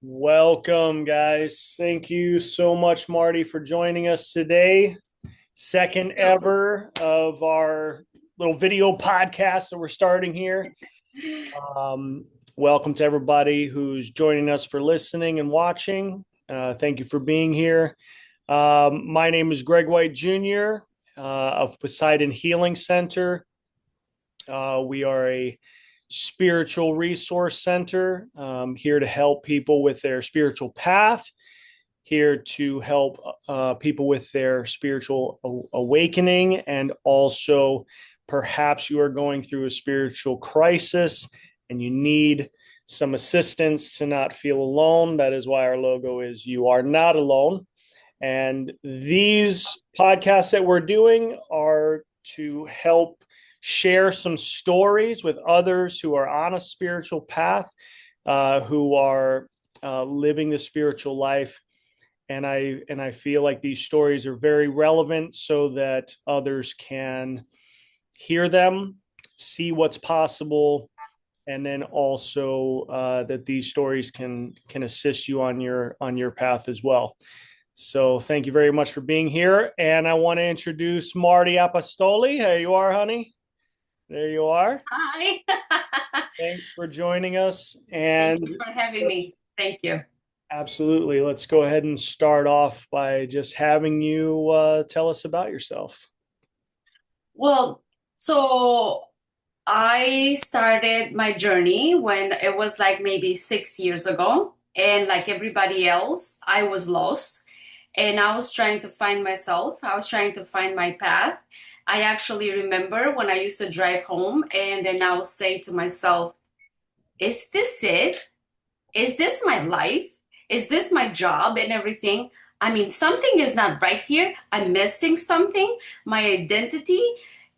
Welcome, guys. Thank you so much, Marty, for joining us today. Second ever of our little video podcast that we're starting here. Um, Welcome to everybody who's joining us for listening and watching. Thank you for being here. My name is Greg White Jr. Of Poseidon Healing Center. We are a spiritual resource center, here to help people with their spiritual path, here to help people with their spiritual awakening, and also perhaps you are going through a spiritual crisis and you need some assistance to not feel alone. That is why our logo is "You Are Not Alone." And these podcasts that we're doing are to help share some stories with others who are on a spiritual path, who are living the spiritual life. And I feel like these stories are very relevant so that others can hear them, see what's possible, and then also that these stories can assist you on your path as well. So thank you very much for being here. And I want to introduce Marti Apostoli. Here you are, honey. There you are. Hi. Thanks for joining us. Thank And you for having me. Thank you. absolutely, let's go ahead and start off by just having you tell us about yourself. Well, so I started my journey when it was like maybe 6 years ago. And like everybody else, I was lost and I was trying to find myself. I was trying to find my path. I actually remember when I used to drive home and then I would say to myself, is this it? Is this my life? Is this my job and everything? I mean, something is not right here. I'm missing something, my identity,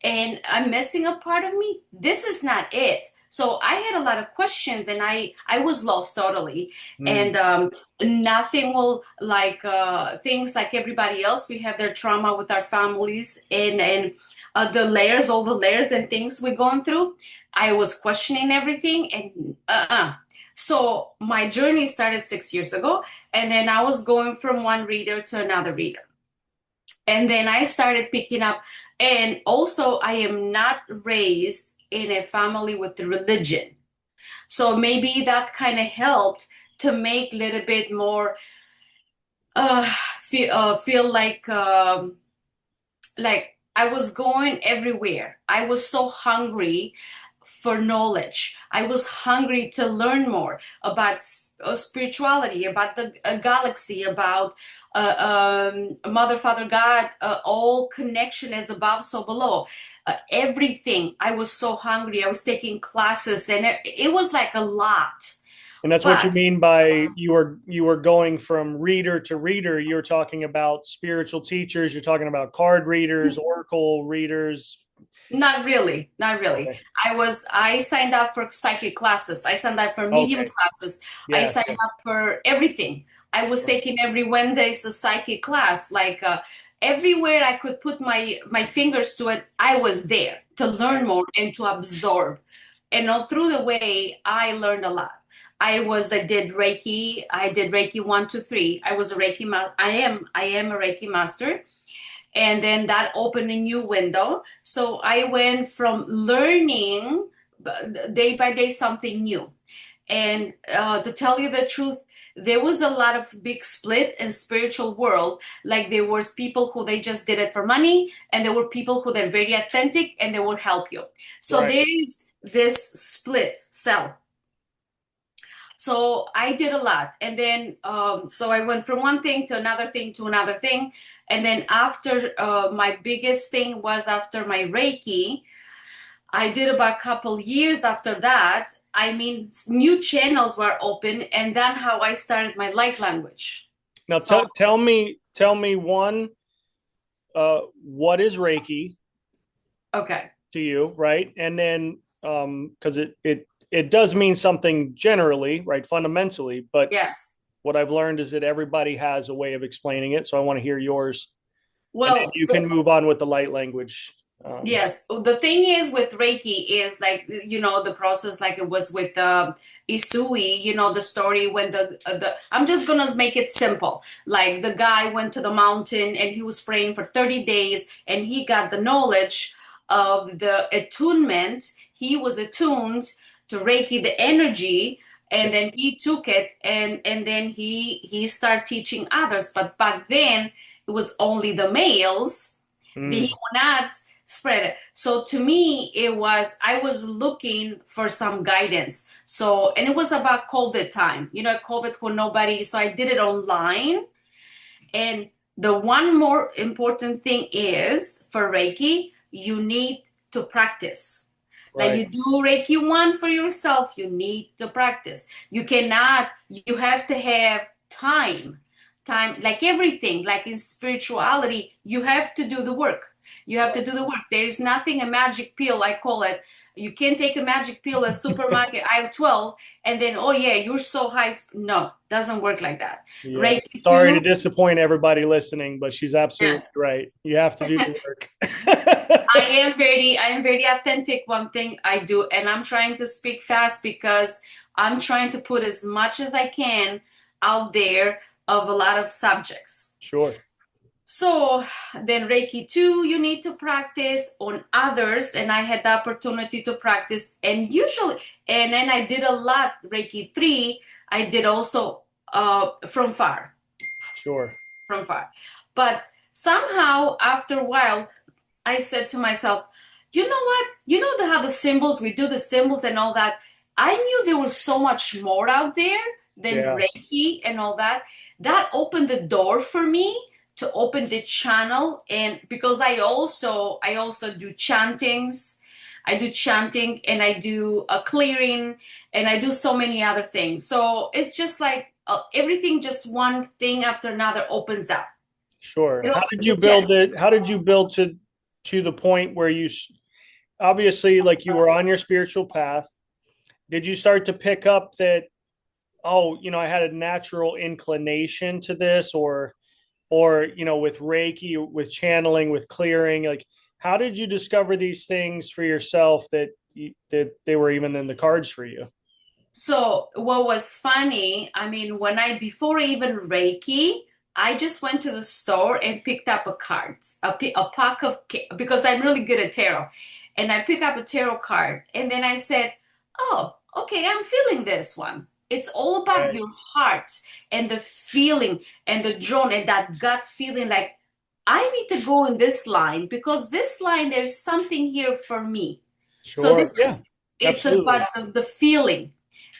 and I'm missing a part of me. This is not it. So I had a lot of questions and I was lost totally. Mm. And nothing will like things like everybody else. We have their trauma with our families and the layers, all the layers and things we're going through. I was questioning everything and so my journey started 6 years ago, and then I was going from one reader to another reader. And then I started picking up, and also I am not raised in a family with religion. So maybe that kind of helped to make a little bit more uh feel like I was going everywhere. I was so hungry for knowledge. I was hungry to learn more about spirituality, about the galaxy, about Mother, Father, God. All connection is above, so below. Everything. I was so hungry. I was taking classes, and it was like a lot. And that's what you But mean by you were going from reader to reader. You're talking about spiritual teachers. You're talking about card readers, oracle readers. not really, not really. Okay. I signed up for psychic classes. I signed up for medium Okay. classes. I Yes. signed up for everything. I was Sure. taking every Wednesday's a psychic class. Like everywhere I could put my fingers to it, I was there to learn more and to absorb. And all through the way, I learned a lot. I did Reiki. I did Reiki 1, 2, 3. I was a Reiki I am a Reiki master, and then that opened a new window. So I went from learning day by day something new. And to tell you the truth, there was a lot of big split in spiritual world. Like there was people who they just did it for money, and there were people who they're very authentic and they will help you. So Right. there is this split cell. So I did a lot. And then, so I went from one thing to another thing to another thing. And then after my biggest thing was after my Reiki, I did about a couple years after that. I mean, new channels were open, and then how I started my light language. Now So, tell me one. What is Reiki okay. to you, right? And then because it does mean something generally, right? Fundamentally, but Yes. what I've learned is that everybody has a way of explaining it. So I want to hear yours, and then Well, you can move on with the light language. Yes, the thing is with Reiki is like, the process like it was with Isui, the story when I'm just gonna make it simple. Like the guy went to the mountain and he was praying for 30 days and he got the knowledge of the attunement. He was attuned to Reiki, the energy, Yeah. and then he took it and then he started teaching others. But back then it was only the males. He Mm, would not spread it. So to me, I was looking for some guidance. So, and it was about COVID time, COVID when nobody, so I did it online. And the one more important thing is for Reiki, you need to practice. Like right. you do Reiki 1 for yourself, you need to practice. You have to have time. Time, like everything, like in spirituality, you have to do the work. You have to do the work. There is nothing a magic pill, I call it. You can't take a magic pill at supermarket aisle 12 and then, oh yeah, you're so high. No, doesn't work like that. Yeah. Reiki Sorry to 2. disappoint everybody listening, but she's absolutely right. You have to do the work. I am very authentic. One thing I do, and I'm trying to speak fast because I'm trying to put as much as I can out there of a lot of subjects. Sure. So then Reiki 2, you need to practice on others, and I had the opportunity to practice, and then I did a lot. Reiki 3, I did also from far, Sure. from far. But somehow, after a while, I said to myself, you know what? How the symbols, we do the symbols and all that. I knew there was so much more out there than Yeah. Reiki and all that. That opened the door for me to open the channel. And because I also do chantings. I do chanting and I do a clearing and I do so many other things. So it's just like everything, just one thing after another opens up. Sure. It How did opens you the channel. build it? How did you build to the point where obviously like you were on your spiritual path? Did you start to pick up that, oh, I had a natural inclination to this, or with Reiki, with channeling, with clearing, like how did you discover these things for yourself that they were even in the cards for you? So what was funny, I mean, before even Reiki, I just went to the store and picked up a card, a pack because I'm really good at tarot. And I picked up a tarot card and then I said, oh, okay, I'm feeling this one. It's all about Right. your heart and the feeling and the drone and that gut feeling like I need to go in this line because this line, there's something here for me. So Sure. this Yeah. is, it's Absolutely. about the feeling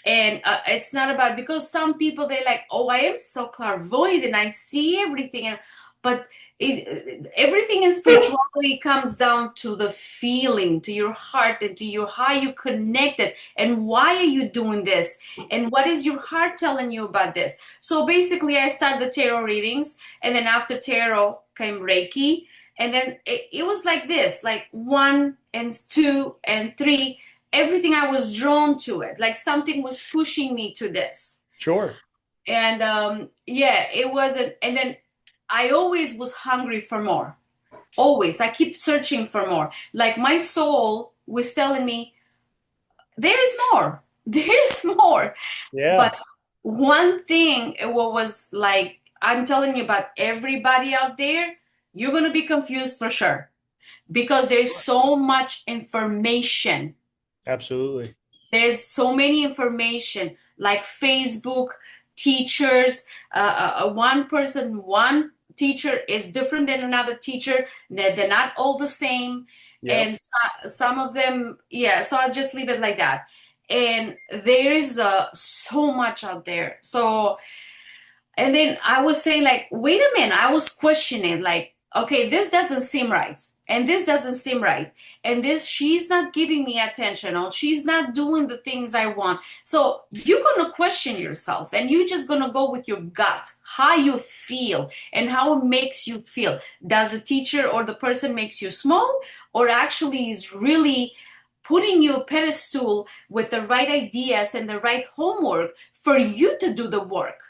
and it's not about because some people they're like, oh, I am so clairvoyant and I see everything, but everything in spirituality comes down to the feeling, to your heart, and to your how you connect it, and why are you doing this, and what is your heart telling you about this. So basically, I started the tarot readings, and then after tarot came Reiki, and then it was like this, like 1 and 2 and 3, everything I was drawn to it, like something was pushing me to this. Sure. And yeah, it wasn't. And then I always was hungry for more. Always. I keep searching for more. Like my soul was telling me, there is more. There is more. Yeah. But one thing, what was like, I'm telling you about everybody out there, you're going to be confused for sure because there's so much information. Absolutely. There's so many information like Facebook teachers. One person, one teacher is different than another teacher. They're not all the same, Yep. and some of them, yeah. So I'll just leave it like that. And there is so much out there. So and then I was saying, like, wait a minute, I was questioning, like, okay, this doesn't seem right. And this doesn't seem right. And this, she's not giving me attention, or she's not doing the things I want. So you're going to question yourself and you're just going to go with your gut, how you feel and how it makes you feel. Does the teacher or the person makes you small, or actually is really putting you a pedestal with the right ideas and the right homework for you to do the work?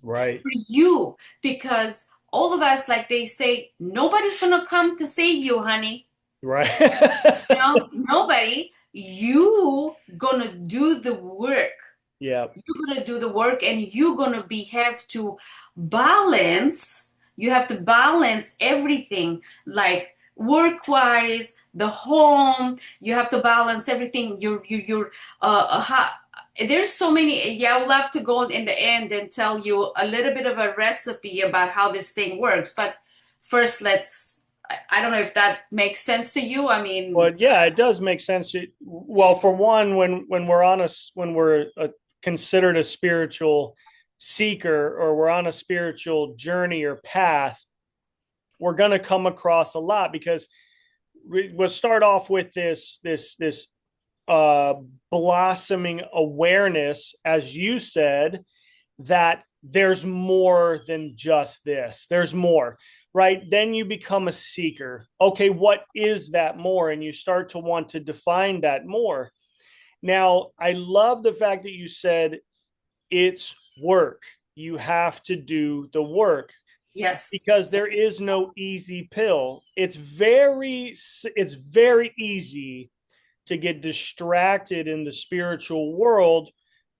Right. For you, because all of us, like they say, nobody's gonna come to save you, honey. Right. Nobody. You gonna do the work. Yeah. You're gonna do the work, and you're gonna be have to balance. You have to balance everything, like work wise, the home. You have to balance everything. Your there's so many. Yeah, I would love to go in the end and tell you a little bit of a recipe about how this thing works. But first, I don't know if that makes sense to you. I mean, Well, yeah, it does make sense. Well, for one, when we're on when we're considered a spiritual seeker, or we're on a spiritual journey or path, we're going to come across a lot, because we'll start off with this uh, blossoming awareness, as you said, that there's more than just this. There's more, right? Then you become a seeker. Okay, what is that more? And you start to want to define that more. Now, I love the fact that you said it's work. You have to do the work, yes, because there is no easy pill. It's very easy to get distracted in the spiritual world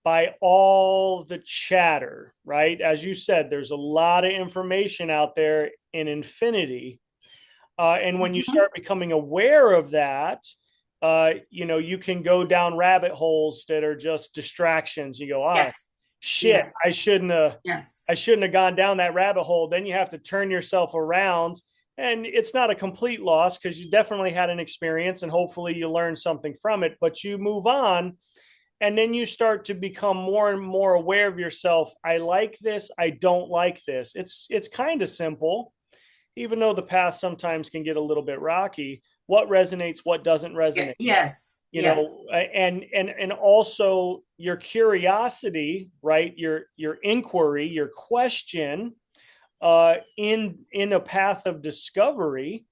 by all the chatter, right? As you said, there's a lot of information out there in infinity. And when you mhm, start becoming aware of that, you can go down rabbit holes that are just distractions. You go, yes, shit, yeah, I shouldn't have, I yes. shouldn't have gone down that rabbit hole. Then you have to turn yourself around, and it's not a complete loss, because you definitely had an experience and hopefully you learned something from it, but you move on. And then you start to become more and more aware of yourself. I like this, I don't like this. It's kind of simple, even though the path sometimes can get a little bit rocky. What resonates, what doesn't resonate, Yes, you yes. know and also your curiosity, right? Your inquiry, your question, in a path of discovery,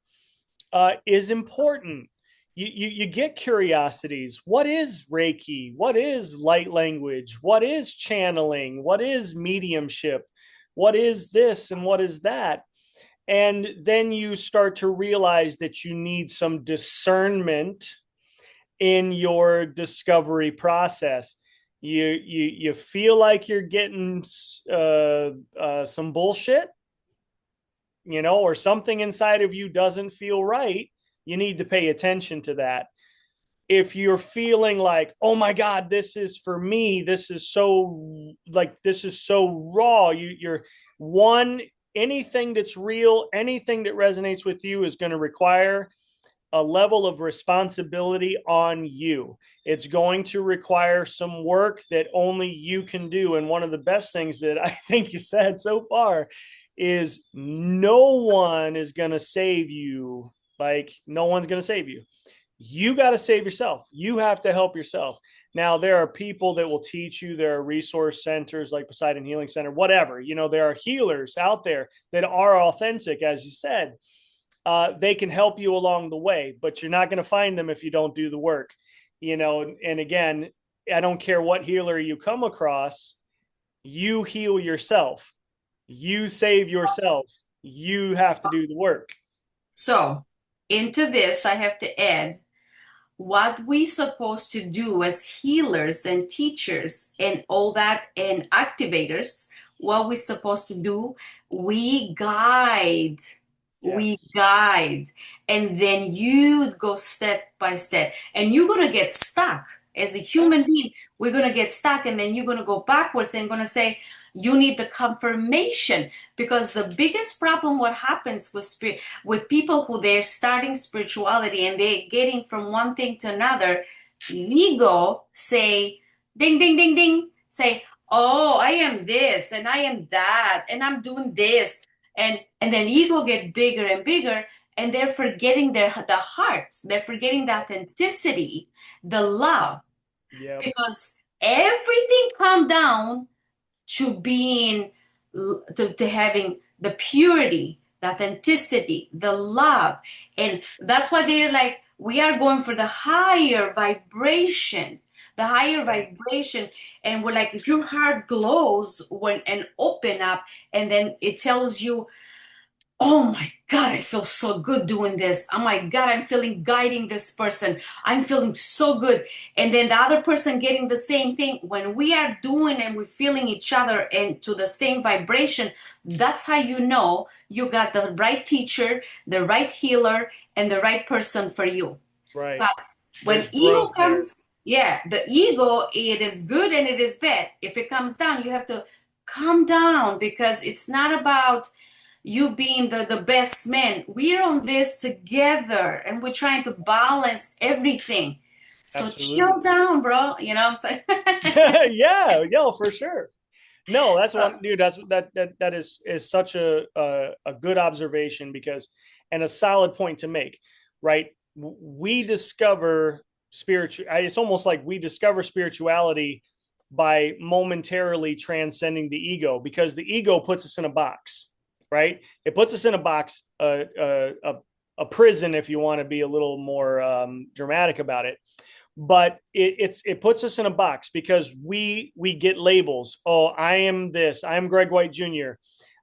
is important. You get curiosities. What is Reiki? What is light language? What is channeling? What is mediumship? What is this and what is that? And then you start to realize that you need some discernment in your discovery process. You feel like you're getting some bullshit, or something inside of you doesn't feel right. You need to pay attention to that. If you're feeling like, oh my god, this is for me, this is so raw, you're one, anything that's real, anything that resonates with you is going to require a level of responsibility on you. It's going to require some work that only you can do. And one of the best things that I think you said so far is, no one is going to save you. Like, no one's going to save you. You got to save yourself. You have to help yourself. Now, there are people that will teach you. There are resource centers like Poseidon Healing Center, whatever. There are healers out there that are authentic, as you said. They can help you along the way, but you're not going to find them if you don't do the work. And again, I don't care what healer you come across, you heal yourself, you save yourself, you have to do the work. So, into this, I have to add what we supposed to do as healers and teachers and all that and activators. What we supposed to do, we guide. We Yes. guide. And then you go step by step. And you're gonna get stuck. As a human being, we're gonna get stuck, and then you're gonna go backwards and gonna say, you need the confirmation. Because the biggest problem, what happens with with people who they're starting spirituality and they're getting from one thing to another, ego say, ding, ding, ding, ding, say, oh, I am this and I am that and I'm doing this. And then ego get bigger and bigger, and they're forgetting the hearts. They're forgetting the authenticity, the love, Yep. because everything come down to being to having the purity, the authenticity, the love. And that's why they're like, we are going for the higher vibration, the higher vibration. And we're like, if your heart glows when and open up, and then it tells you, oh my God, I feel so good doing this. Oh my God, I'm feeling guiding this person. I'm feeling so good. And then the other person getting the same thing. When we are doing and we're feeling each other and to the same vibration, that's how you know you got the right teacher, the right healer, and the right person for you. Right. But when There's ego growth there. comes, yeah, the ego, it is good and it is bad. If it comes down, you have to calm down because it's not about you being the best man. We're on this together and we're trying to balance everything. So chill Absolutely. down, bro. You know what I'm saying? Yeah, yeah, for sure. No, that's one, dude. That is such a good observation, because, and a solid point to make, right? We discover spiritual. It's almost like we discover spirituality by momentarily transcending the ego, because the ego puts us in a box, right? It puts us in a box, a prison, if you want to be a little more dramatic about it. But it puts us in a box because we get labels. Oh, I am this. I am Greg White Jr.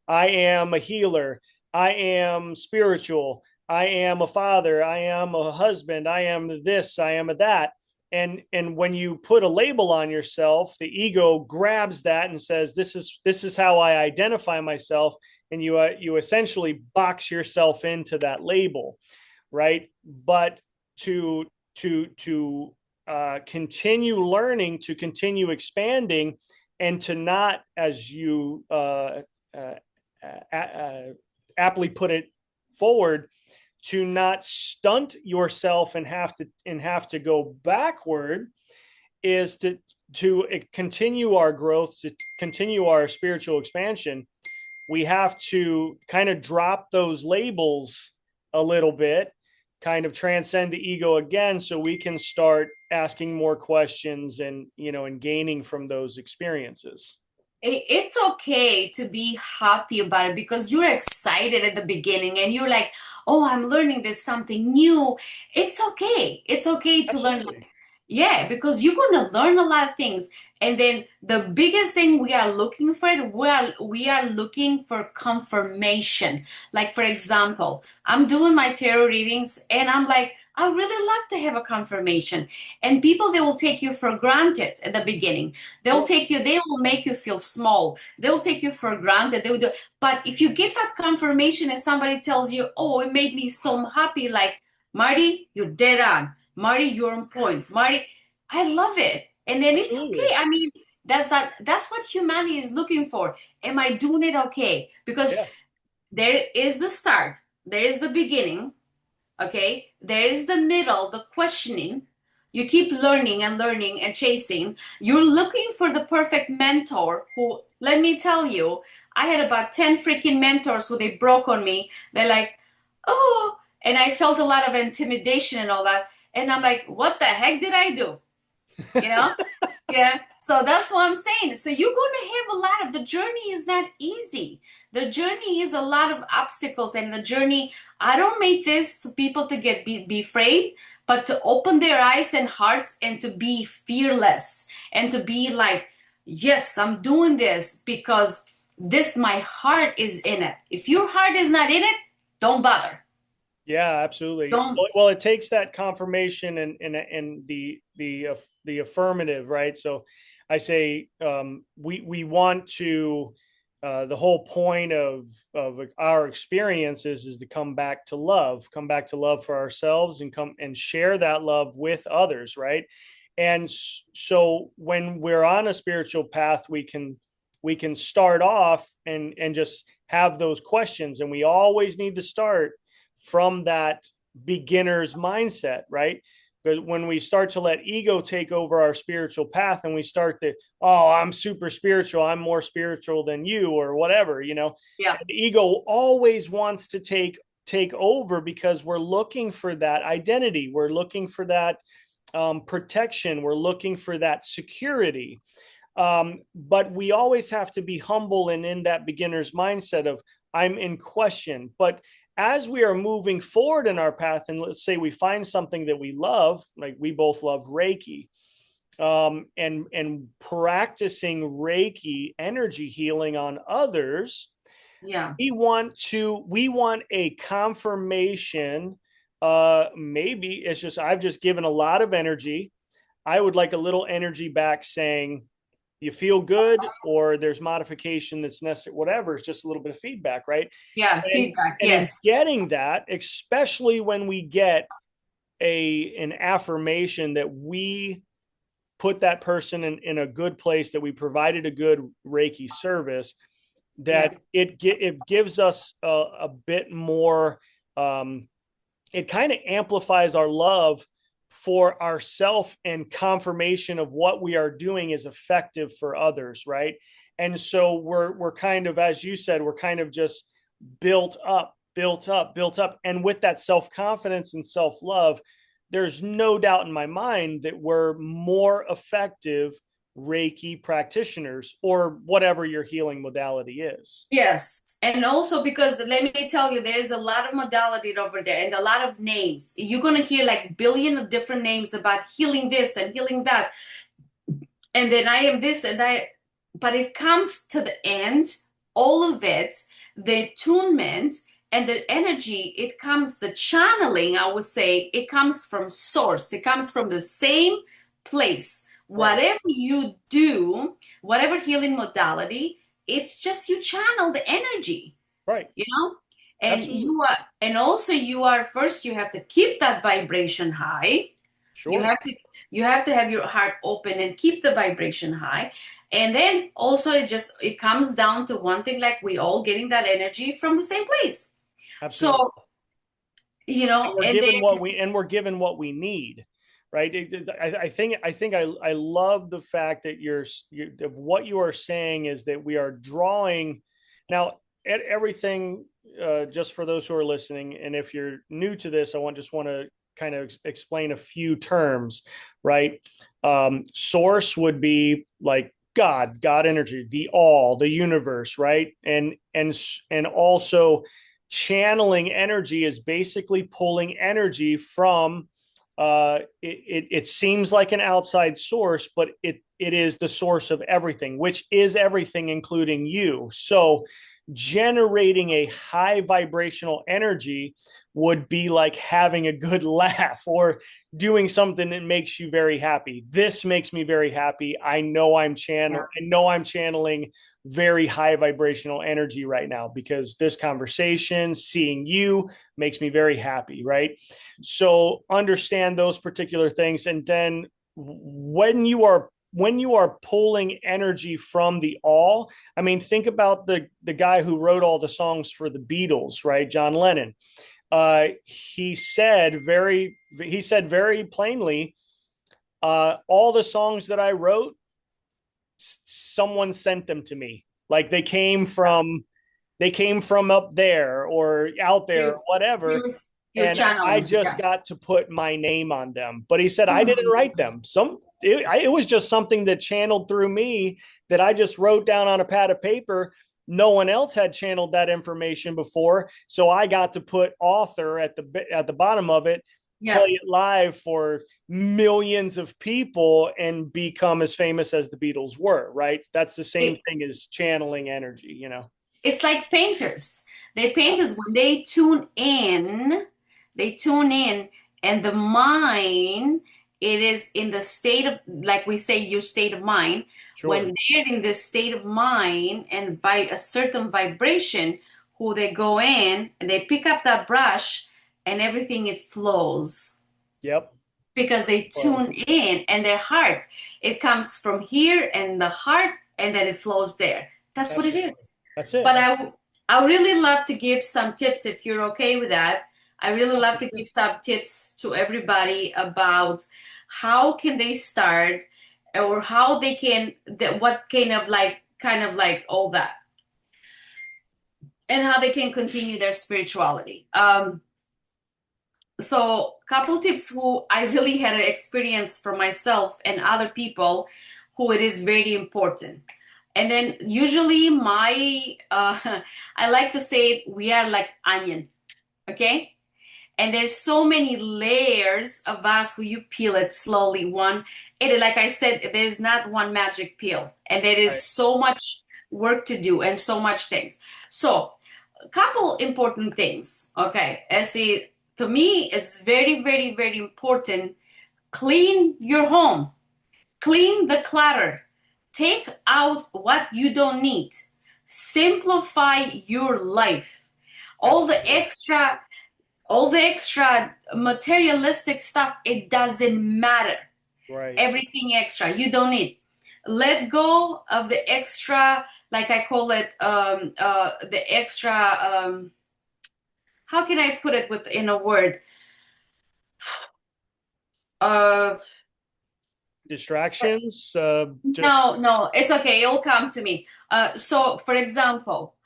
I am a healer. I am spiritual. I am a father. I am a husband. I am this. I am a that. And when you put a label on yourself, the ego grabs that and says, this is how I identify myself, and you essentially box yourself into that label, right? But to to continue learning, to continue expanding, and to not, as you uh, aptly put it forward, to not stunt yourself and have to go backward, is to continue our growth, to continue our spiritual expansion. We have to kind of drop those labels a little bit, kind of transcend the ego again, so we can start asking more questions, and gaining from those experiences. It's okay to be happy about it because you're excited at the beginning and you're like, oh, I'm learning this something new. It's okay. It's okay to learn. Absolutely. Yeah, because you're going to learn a lot of things. And then the biggest thing we are looking for, we are looking for confirmation. Like for example, I'm doing my tarot readings and I'm like, I really love to have a confirmation. And people, they will take you for granted at the beginning. Yep. They will make you feel small. They'll take you for granted. They will do, but if you get that confirmation and somebody tells you, oh, it made me so happy, like, Marty, you're dead on. Marty, you're on point. Marty, I love it. And then it's okay. Absolutely. I mean, that's what humanity is looking for. Am I doing it okay? Because Yeah. there is the start, there is the beginning, okay? There is the middle, the questioning. You keep learning and learning and chasing. You're looking for the perfect mentor who, let me tell you, I had about 10 freaking mentors who they broke on me. They're like, oh, and I felt a lot of intimidation and all that. And I'm like, what the heck did I do? You know? Yeah. So that's what I'm saying. So you're going to have a lot of, the journey is not easy. The journey is a lot of obstacles, and the journey, I don't make this to people to be afraid, but to open their eyes and hearts and to be fearless and to be like, yes, I'm doing this because this, my heart is in it. If your heart is not in it, don't bother. Yeah, absolutely. Don't. Well, it takes that confirmation and the affirmative, right? So I say, we want to, the whole point of our experiences is to come back to love for ourselves, and come and share that love with others, right? And so when we're on a spiritual path, we can start off and just have those questions, and we always need to start from that beginner's mindset, right? But when we start to let ego take over our spiritual path, and we start to, oh, I'm super spiritual, I'm more spiritual than you, or whatever, Yeah. the ego always wants to take over, because we're looking for that identity, we're looking for that protection, we're looking for that security. But we always have to be humble and in that beginner's mindset of, I'm in question. But as we are moving forward in our path, and let's say we find something that we love, like we both love Reiki, and practicing Reiki energy healing on others, Yeah. We want a confirmation. Maybe it's just I've just given a lot of energy. I would like a little energy back saying you feel good, or there's modification that's necessary, whatever. It's just a little bit of feedback, right? Yeah. and Feedback. and in Yes. getting that, especially when we get an affirmation that we put that person in a good place, that we provided a good Reiki service, that Yes. it gives us a bit more. It kind of amplifies our love for ourself and confirmation of what we are doing is effective for others, right? And so we're kind of, as you said, we're kind of just built up, built up, built up. And with that self-confidence and self-love, there's no doubt in my mind that we're more effective Reiki practitioners, or whatever your healing modality is. Yes. And also because let me tell you, there's a lot of modality over there and a lot of names. You're gonna hear like billion of different names about healing this and healing that. And then I am this and but it comes to the end, all of it, the attunement and the energy, it comes, the channeling, I would say, it comes from source. It comes from the same place. Right. Whatever you do, whatever healing modality, it's just you channel the energy, Right. you know? And Absolutely. you are, and also you are first, you have to keep that vibration high. You Sure. have to you have to have your heart open and keep the vibration high. And then also it comes down to one thing, like we all getting that energy from the same place. Absolutely. So, And we're and given there's we're given what we need, right? I love the fact that of what you are saying is that we are drawing now at everything. Just for those who are listening, and if you're new to this, I want to kind of explain a few terms, right? Source would be like God energy, the all, the universe, right? And also channeling energy is basically pulling energy from it seems like an outside source, but it is the source of everything, which is everything, including you. So generating a high vibrational energy would be like having a good laugh, or doing something that makes you very happy. This makes me very happy. I know I'm channeling very high vibrational energy right now, because this conversation, seeing you, makes me very happy, right? So understand those particular things. And then when you are pulling energy from the all, I mean, think about the guy who wrote all the songs for the Beatles, right? John Lennon. He said very plainly, all the songs that I wrote, someone sent them to me. Like they came from up there or out there or you whatever, you and I channeling. just Yeah. got to put my name on them. But he said I didn't Mhm. write them. It was just something that channeled through me, that I just wrote down on a pad of paper. No one else had channeled that information before, so I got to put author at the bottom of it, play Yeah. it live for millions of people, and become as famous as the Beatles were, right? That's the same It, thing as channeling energy, it's like painters. They painters when they tune in, and the mind, it is in the state of, like we say, your state of mind. When Sure. they're in this state of mind and by a certain vibration, who they go in and they pick up that brush and everything it flows Yep. because they Well, tune in and their heart, it comes from here and the heart and then it flows there. That's what it that's is. that's But it. I really love to give some tips if you're okay with that. I really Yeah, love for to sure. give some tips to everybody about how can they start, or how they can, what kind of like all that, and how they can continue their spirituality. So couple tips who I really had an experience for myself and other people who it is very important. And then usually my I like to say we are like onion, okay? And there's so many layers of us who you peel it slowly one. It, like I said, there's not one magic peel, and there is Right. so much work to do and so much things. So a couple important things. Okay. I see, to me, it's very, very, very important. Clean your home. Clean the clutter. Take out what you don't need. Simplify your life. All the Absolutely. extra, all the extra materialistic stuff, it doesn't matter. Right. Everything extra, you don't need. Let go of the extra, like I call it, the extra, how can I put it within a word? Uh, Distractions, just no, no, it's okay. It'll come to me. So, for example,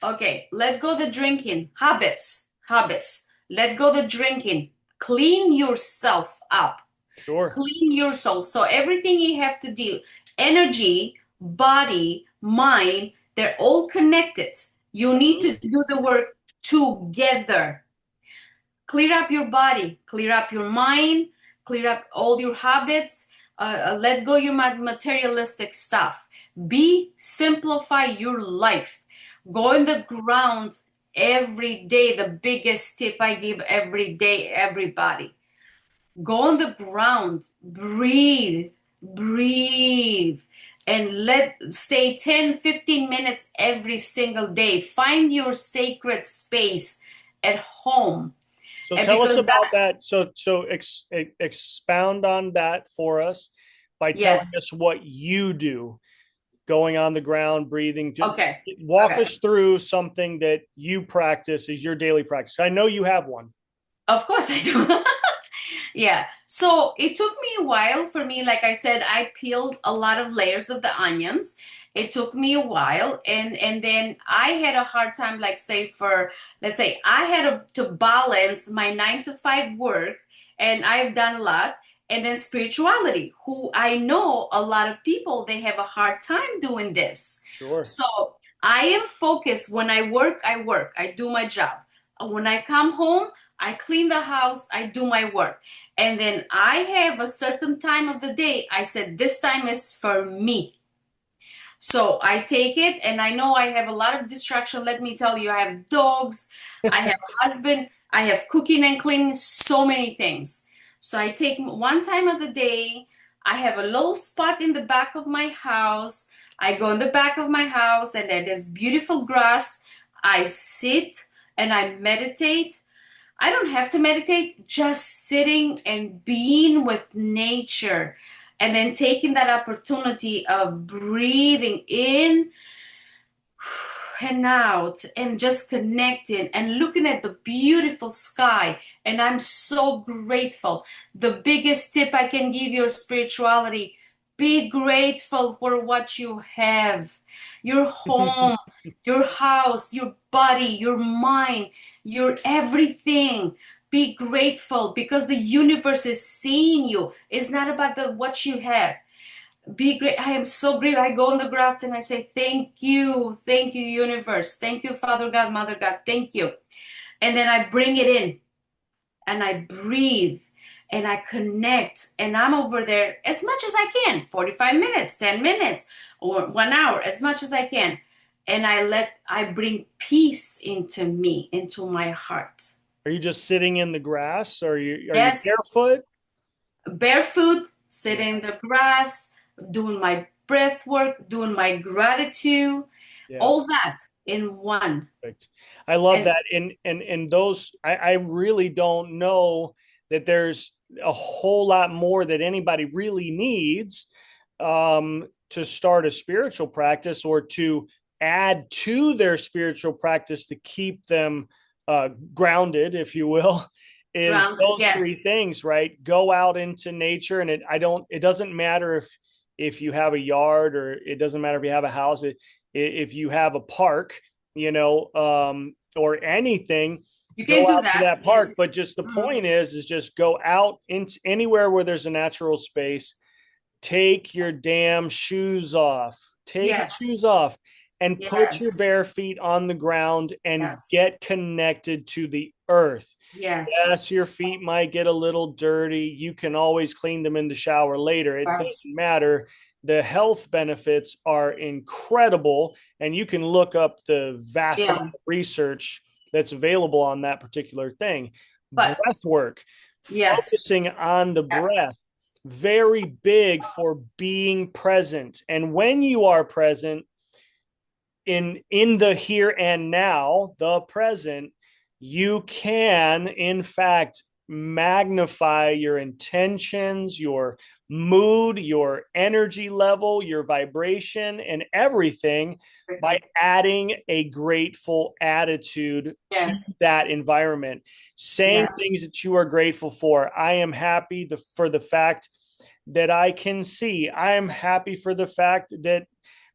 okay, let go the drinking habits. Habits. Let go the drinking. Clean yourself up. sure. Clean your soul. So everything you have to do, energy, body, mind, they're all connected. You need to do the work together. Clear up your body, clear up your mind, clear up all your habits, let go your materialistic stuff. Be simplify your life. Go in the ground every day. The biggest tip I give every day, everybody. Go on the ground, breathe, breathe, and let stay 10, 15 minutes every single day. Find your sacred space at home. So And tell us because about that, that. Expound on that for us by telling yes. us what you do, going on the ground, breathing. Okay. Walk Okay. us through something that you practice is your daily practice. I know you have one. Of course I do. Yeah. So it took me a while for me. Like I said, I peeled a lot of layers of the onions. It took me a while, and then I had a hard time, like say for let's say I had to balance my 9 to 5 work, and I've done a lot, and then spirituality. Who I know a lot of people they have a hard time doing this. Sure. So I am focused. When I work, I work. I do my job. When I come home, I clean the house. I do my work. And then I have a certain time of the day. I said, this time is for me. So I take it, and I know I have a lot of distraction. Let me tell you, I have dogs, I have a husband, I have cooking and cleaning, so many things. So I take one time of the day. I have a little spot in the back of my house. I go in the back of my house, and then there's beautiful grass. I sit and I meditate. I don't have to meditate, just sitting and being with nature, and then taking that opportunity of breathing in and out and just connecting and looking at the beautiful sky. And I'm so grateful. The biggest tip I can give your spirituality, be grateful for what you have, your home, your house, your body, your mind, your everything. Be grateful because the universe is seeing you. It's not about the what you have. Be great. I am so grateful. I go on the grass and I say, thank you, universe. Thank you, Father God, Mother God. Thank you. And then I bring it in and I breathe and I connect. And I'm over there as much as I can 45 minutes, 10 minutes, or 1 hour, as much as I can. And I bring peace into me, into my heart. Are you just sitting in the grass? Are you Yes, barefoot? barefoot, sitting Yeah. in the grass, doing my breath work, doing my gratitude, Yeah. all that in one. Perfect. I love And that. And those, I really don't know that there's a whole lot more that anybody really needs to start a spiritual practice or to add to their spiritual practice to keep them grounded, if you will, is grounded, those yes. three things, right? Go out into nature, and it doesn't matter if you have a yard, or it doesn't matter if you have a house. If you have a park, or anything, You can go do out to that, that park. yes. But just the Mhm. point is just go out into anywhere where there's a natural space. Take your damn shoes off. Take your Yes, shoes off and put your yes, bare feet on the ground and yes, get connected to the earth. yes, Yes, your feet might get a little dirty. You can always clean them in the shower later. It doesn't yes, matter. the health benefits are incredible. And you can look up the vast amount Yeah. of research that's available on that particular thing. But Breath work, yes, focusing on the yes, breath, very big for being present. And when you are present in the here and now, the present, you can in fact magnify your intentions, your mood, your energy level, your vibration, and everything by adding a grateful attitude to yes, that environment, saying yeah. things that you are grateful for. I am happy for the fact that I can see. I am happy for the fact that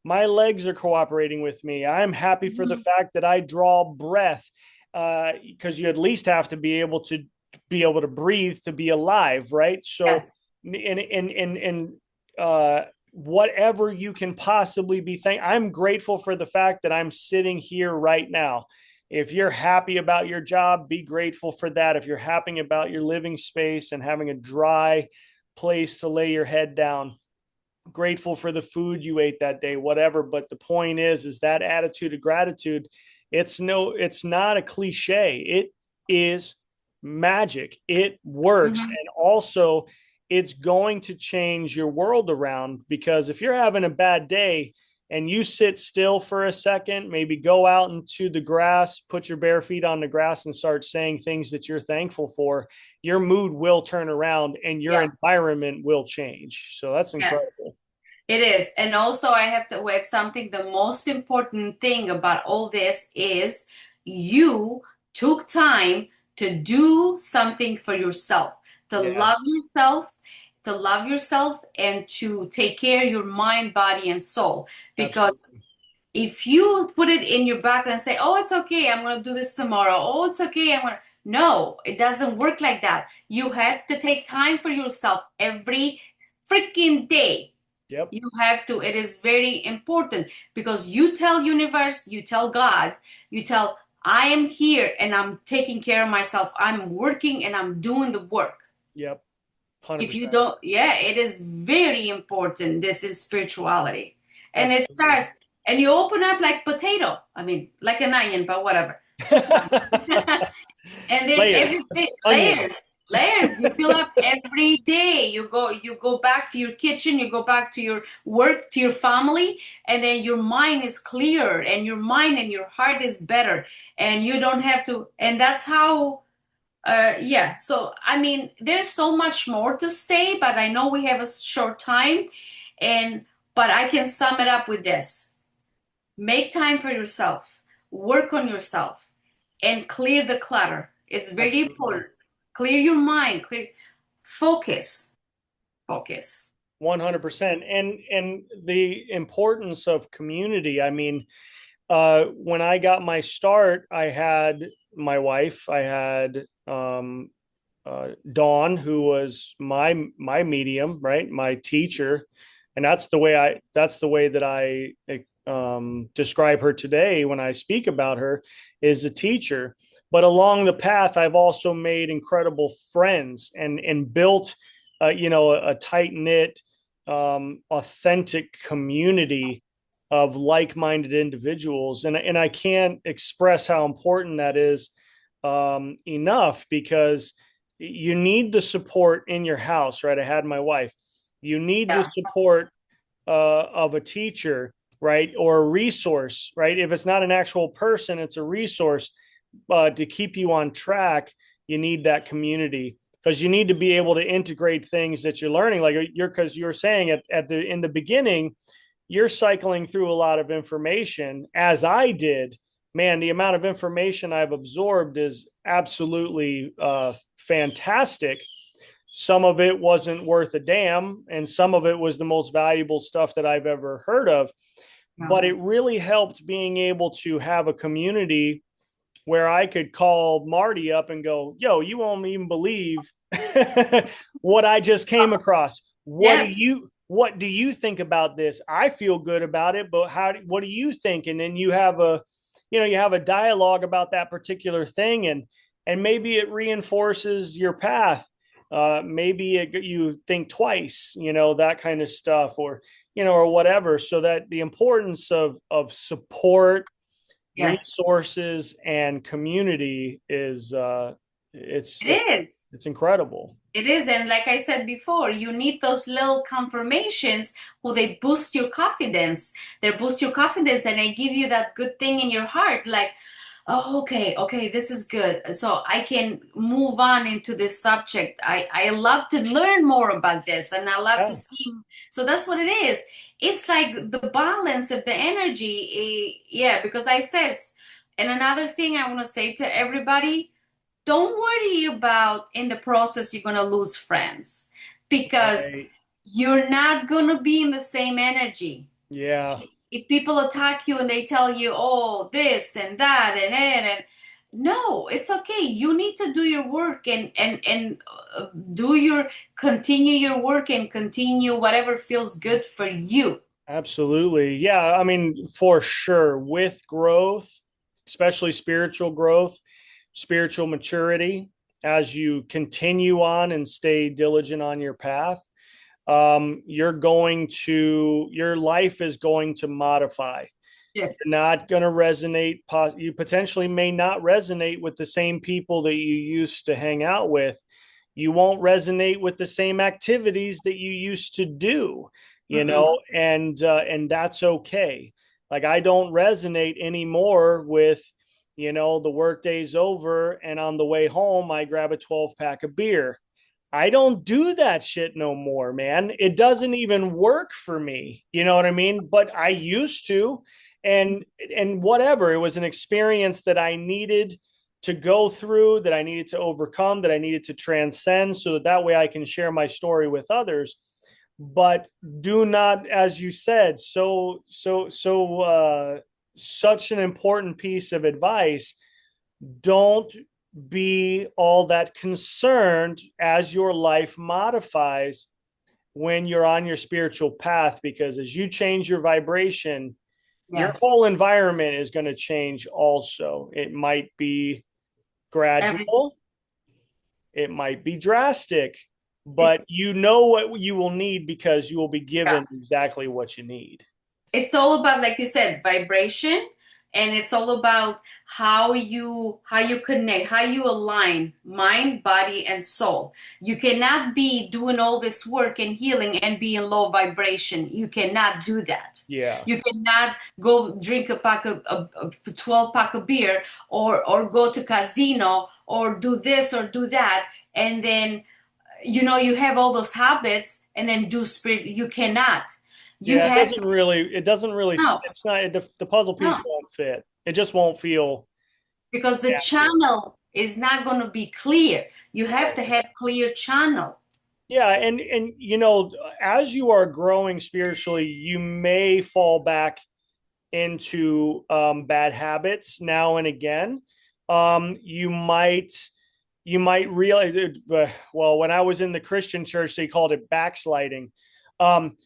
my legs are cooperating with me. I'm happy for the Mhm. fact that I draw breath, because you at least have to be able to breathe to be alive, right? So, Yes. and whatever you can possibly be thankful. I'm grateful for the fact that I'm sitting here right now. If you're happy about your job, be grateful for that. If you're happy about your living space and having a dry place to lay your head down, grateful for the food you ate that day, whatever. But the point is that attitude of gratitude, it's not a cliche. It is magic. It works. Mhm. And also it's going to change your world around, because if you're having a bad day and you sit still for a second, maybe go out into the grass, put your bare feet on the grass and start saying things that you're thankful for, your mood will turn around and your Yeah. environment will change. So that's Yes. incredible. It is. And also, I have to add something. The most important thing about all this is you took time to do something for yourself, Yes, to love yourself, and to take care of your mind, body, and soul. Because absolutely. if you put it in your back and say, "Oh, it's okay, I'm going to do this tomorrow. Oh, it's okay, I'm going to," no, it doesn't work like that. You have to take time for yourself every freaking day. Yep, You have to. It is very important because you tell universe, you tell God, you tell, I am here and I'm taking care of myself. I'm working and I'm doing the work. yep, If you 100%. don't, yeah, it is very important. This is spirituality. And it Absolutely. starts, and you open up like potato. I mean, like an onion, but whatever. It's fine. And then Layer, every day, onion. layers. You fill up every day. You go back to your kitchen, you go back to your work, to your family, and then your mind is clear, and your mind and your heart is better, and you don't have to. And that's how. Yeah. So I mean, there's so much more to say, but I know we have a short time, and but I can sum it up with this: make time for yourself, work on yourself, and clear the clutter. It's very Absolutely. important. Clear your mind, clear, focus, focus. 100%. And the importance of community. I mean, when I got my start, I had my wife, I had Dawn, who was my medium, right? My teacher. And that's the way that I describe her today when I speak about her, is a teacher. But along the path, I've also made incredible friends and built, a tight knit, authentic community of like-minded individuals, and I can't express how important that is enough, because you need the support in your house, right? I had my wife. You need the Yeah. support of a teacher, right? Or a resource, right? If it's not an actual person, it's a resource to keep you on track. You need that community, because you need to be able to integrate things that you're learning. Like because you're saying in the beginning, you're cycling through a lot of information, as I did. Man, the amount of information I've absorbed is absolutely fantastic. Some of it wasn't worth a damn, and some of it was the most valuable stuff that I've ever heard of. But it really helped being able to have a community where I could call Marti up and go, "Yo, you won't even believe what I just came across. Yes. What do you think about this? I feel good about it, but what do you think?" And then you have a dialogue about that particular thing, and maybe it reinforces your path. Maybe you think twice, that kind of stuff, or or whatever. So that the importance of support, Yes, resources, and community is it's it it's is. it's incredible. It is. And like I said before, you need those little confirmations who they boost your confidence. They boost your confidence and they give you that good thing in your heart. Like, oh, okay, okay, this is good. So I can move on into this subject. I love to learn more about this and I love to Yeah. see. So that's what it is. It's like the balance of the energy. Yeah, because I says, and another thing I want to say to everybody, don't worry about in the process you're going to lose friends because Right. you're not going to be in the same energy. Yeah. If people attack you and they tell you, oh, this and that and no, it's okay. You need to do your work and do your continue your work and continue whatever feels good for you. Absolutely. Yeah. I mean, for sure, with growth, especially spiritual growth, spiritual maturity, as you continue on and stay diligent on your path, your life is going to modify. Shift. Not going to resonate. You potentially may not resonate with the same people that you used to hang out with. You won't resonate with the same activities that you used to do, Mm-mm. and that's okay. Like I don't resonate anymore with, the workday's over and on the way home I grab a 12 pack of beer. I don't do that shit no more, man. It doesn't even work for me. You know what I mean? But I used to, and whatever. It was an experience that I needed to go through, that I needed to overcome, that I needed to transcend, so that way I can share my story with others. But do not, as you said, such an important piece of advice. Don't be all that concerned as your life modifies when you're on your spiritual path, because as you change your vibration, your Yes. whole environment is going to change also. It might be Every gradual, it might be drastic, but it's you know what you will need because you will be yeah. given exactly what you need. It's all about, like you said, vibration, and it's all about how you connect, how you align mind, body, and soul. You cannot be doing all this work and healing and be in low vibration. You cannot do that. Yeah. You cannot go drink a 12 pack of beer or go to casino or do this or do that and then you have all those habits and then do spirit. You cannot. You Yeah, have to. it doesn't really, No, it's not, the puzzle piece no, won't fit. It just won't feel because the natural. channel is not going to be clear. You have to No. have clear channel. Yeah, and as you are growing spiritually, you may fall back into bad habits now and again. You might realize it, well, when I was in the Christian church, they called it backsliding. Um,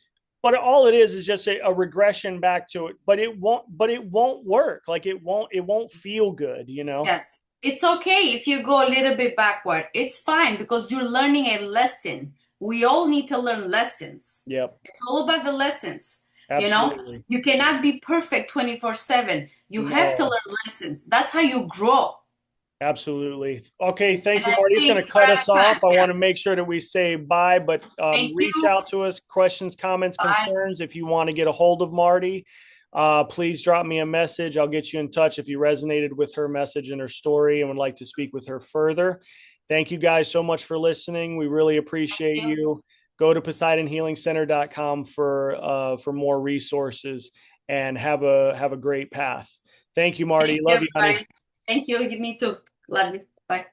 but all it is just a regression back to it. But it won't work. Like it won't feel good. Yes. It's okay if you go a little bit backward. It's fine because you're learning a lesson. We all need to learn lessons. Yep, It's all about the lessons. You know, absolutely. you cannot be perfect 24/7. You have to No. learn lessons. That's how you grow. Absolutely. Okay, And thank you, I Marty. It's going think to we're cut out us of off. time. I Yeah. want to make sure that we say bye, but Thank reach you. out to us, questions, comments, Bye. concerns. If you want to get a hold of Marty, please drop me a message. I'll get you in touch if you resonated with her message and her story and would like to speak with her further. Thank you guys so much for listening. We really appreciate Thank you. you. Go to PoseidonHealingCenter.com for more resources and have a great path. Thank you, Marty. Thank you, Love you, honey. everybody. Thank you. You me too. Love you. Bye.